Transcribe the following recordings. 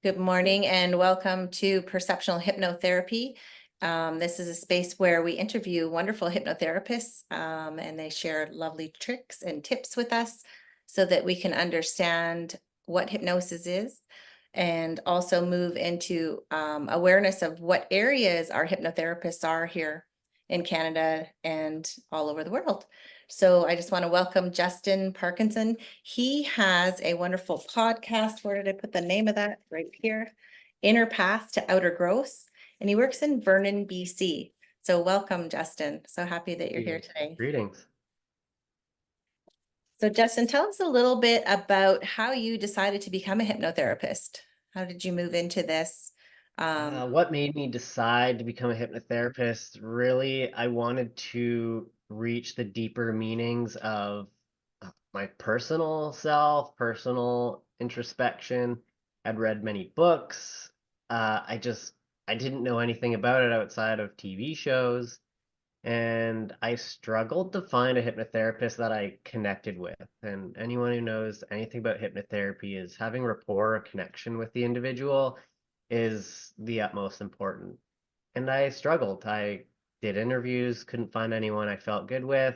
Good morning and welcome to Perceptual Hypnotherapy. This is a space where we interview wonderful hypnotherapists and they share lovely tricks and tips with us so that we can understand what hypnosis is and also move into awareness of what areas our hypnotherapists are here in Canada and all over the world. So I just want to welcome Justin Parkinson. He has a wonderful podcast. Where did I put the name of that? Right here. Inner Path to Outer Growth. And he works in Vernon, BC. So welcome, Justin. So happy that you're here today. Greetings. So Justin, tell us a little bit about how you decided to become a hypnotherapist. How did you move into this? What made me decide to become a hypnotherapist? Really, I wanted to reach the deeper meanings of my personal self, personal introspection. I'd read many books. I didn't know anything about it outside of TV shows, and I struggled to find a hypnotherapist that I connected with. And anyone who knows anything about hypnotherapy is having rapport or connection with the individual is the utmost important. And I struggled. I did interviews, couldn't find anyone I felt good with.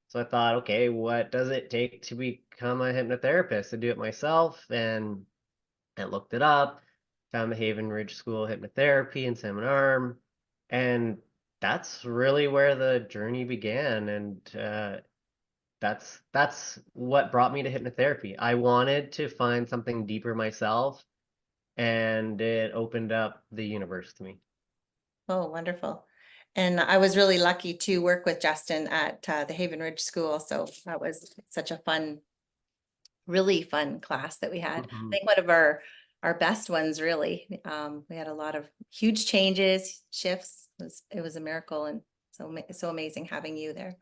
So I thought, okay, what does it take to become a hypnotherapist? To do it myself. And I looked it up, found the Haven Ridge School of Hypnotherapy in Salmon Arm, and that's really where the journey began. And that's what brought me to hypnotherapy. I wanted to find something deeper myself, and it opened up the universe to me. Oh, wonderful. And I was really lucky to work with Justin at the Haven Ridge School. So that was such a really fun class that we had. I Mhm. think one of our best ones, really. We had a lot of huge changes, shifts. It was a miracle, and so amazing having you there.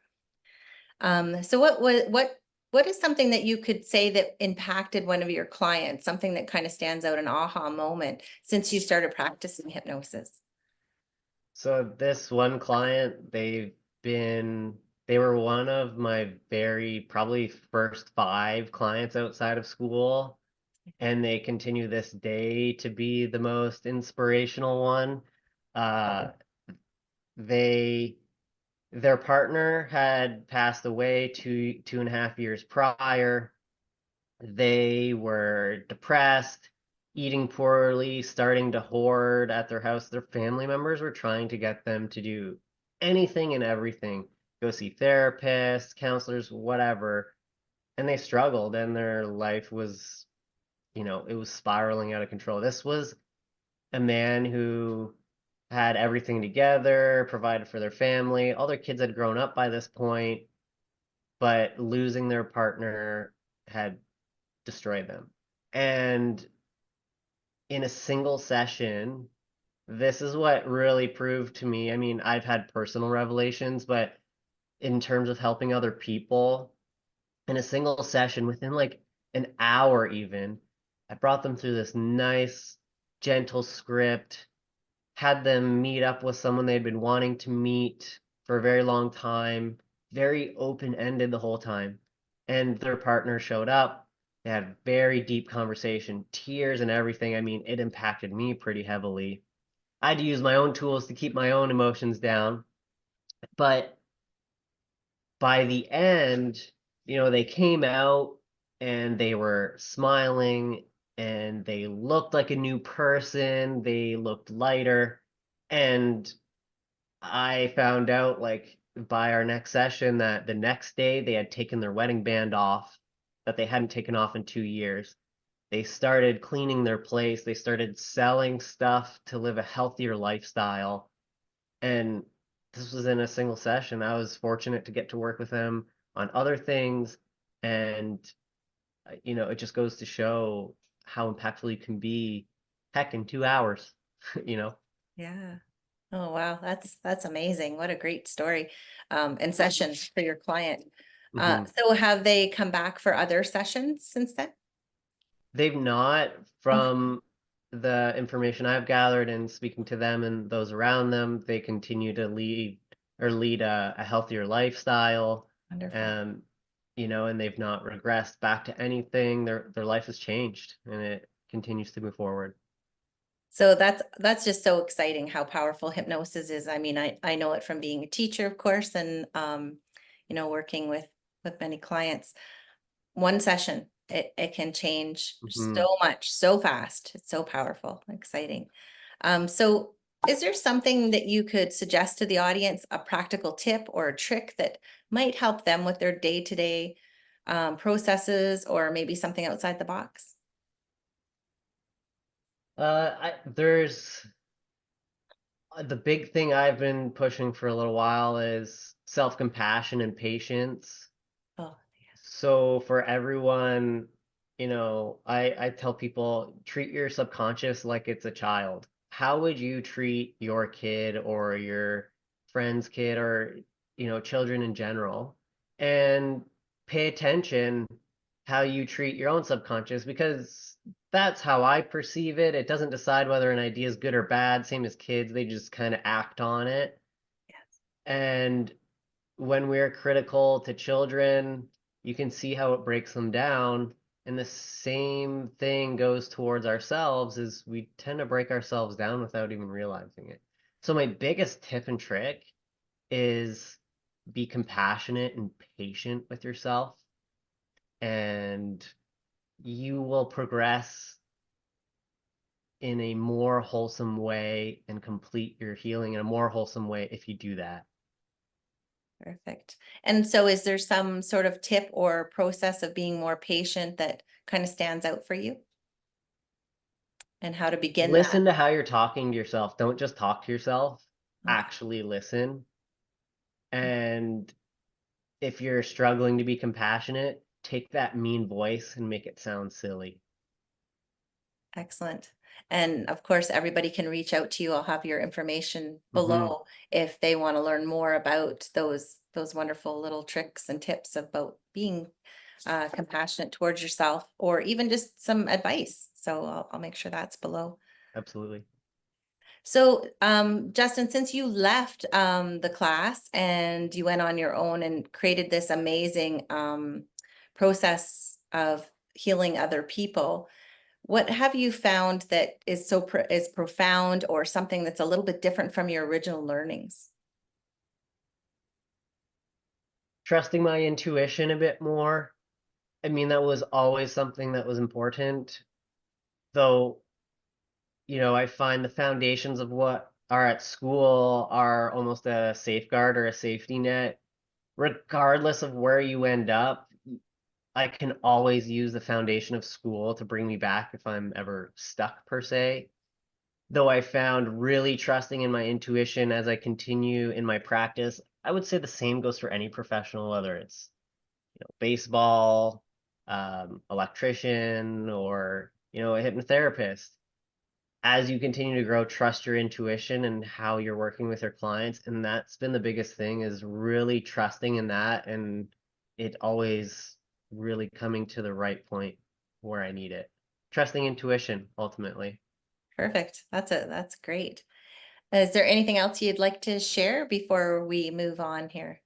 So what is something that you could say that impacted one of your clients, something that kind of stands out, an aha moment since you started practicing hypnosis? So this one client, they were one of my very probably first 5 clients outside of school, and they continue this day to be the most inspirational one. Uh, they Their partner had passed away 2.5 years prior. They were depressed, eating poorly, starting to hoard at their house. Their family members were trying to get them to do anything and everything, go see therapists, counselors, whatever. And they struggled, and their life was, it was spiraling out of control. This was a man who had everything together, provided for their family. All their kids had grown up by this point, but losing their partner had destroyed them. And in a single session, this is what really proved to me. I mean, I've had personal revelations, but in terms of helping other people, in a single session, within like an hour even, I brought them through this nice, gentle script, had them meet up with someone they'd been wanting to meet for a very long time, very open-ended the whole time. And their partner showed up. They had very deep conversation, tears and everything. I mean, it impacted me pretty heavily. I had to use my own tools to keep my own emotions down. But by the end, they came out and they were smiling and they looked like a new person. They looked lighter. And I found out like by our next session that the next day they had taken their wedding band off that they hadn't taken off in 2 years. They started cleaning their place. They started selling stuff to live a healthier lifestyle. And this was in a single session. I was fortunate to get to work with them on other things. And, it just goes to show how impactful you can be, heck, in 2 hours, you know? Yeah. Oh, wow. That's amazing. What a great story and session for your client. Mhm. So have they come back for other sessions since then? They've not, Okay, from the information I've gathered and speaking to them and those around them, they continue to lead a healthier lifestyle. wonderful. And and they've not regressed back to anything. Their life has changed and it continues to move forward. So that's just so exciting how powerful hypnosis is. I mean, I know it from being a teacher, of course, and you know, working with many clients. One session, it can change Mhm. so much, so fast. It's so powerful, exciting. So is there something that you could suggest to the audience, a practical tip or a trick that might help them with their day-to-day processes, or maybe something outside the box? There's the big thing I've been pushing for a little while is self-compassion and patience. Oh, yes. So for everyone, I tell people treat your subconscious like it's a child. How would you treat your kid or your friend's kid or, children in general? And pay attention how you treat your own subconscious because that's how I perceive it. It doesn't decide whether an idea is good or bad, same as kids, they just kind of act on it. Yes. And when we're critical to children, you can see how it breaks them down. And the same thing goes towards ourselves is we tend to break ourselves down without even realizing it. So my biggest tip and trick is be compassionate and patient with yourself and you will progress in a more wholesome way and complete your healing in a more wholesome way if you do that. Perfect. And so is there some sort of tip or process of being more patient that kind of stands out for you, and how to begin that? Listen to how you're talking to yourself. Don't just talk to yourself. Okay. Actually listen. And if you're struggling to be compassionate, take that mean voice and make it sound silly. Excellent. And of course, everybody can reach out to you. I'll have your information Hmm. below if they want to learn more about those wonderful little tricks and tips about being compassionate towards yourself, or even just some advice. So I'll make sure that's below. Absolutely. So, Justin, since you left the class and you went on your own and created this amazing process of healing other people, what have you found that is is profound, or something that's a little bit different from your original learnings? Trusting my intuition a bit more. I mean, that was always something that was important, though, I find the foundations of what are at school are almost a safeguard or a safety net. Regardless of where you end up, I can always use the foundation of school to bring me back if I'm ever stuck, per se. Though I found really trusting in my intuition as I continue in my practice, I would say the same goes for any professional, whether it's baseball, electrician, or a hypnotherapist. As you continue to grow, trust your intuition and how you're working with your clients, and that's been the biggest thing is really trusting in that, and it always really coming to the right point where I need it. Trusting intuition ultimately. Perfect. That's great. Is there anything else you'd like to share before we move on here?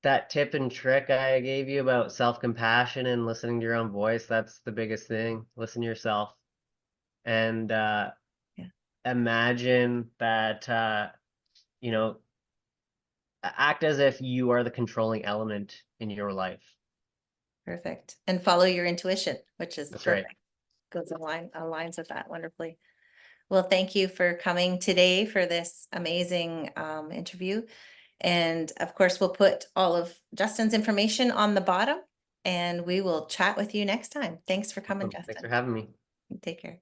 That tip and trick I gave you about self-compassion and listening to your own voice, that's the biggest thing. Listen to yourself and Yeah, imagine that you know act as if you are the controlling element in your life. perfect. And follow your intuition, which is That's right. perfect. Goes aligns with that wonderfully. Well, thank you for coming today for this amazing interview. And of course, we'll put all of Justin's information on the bottom, and we will chat with you next time. Thanks for coming, Awesome. Thanks for Justin. having me. Take care.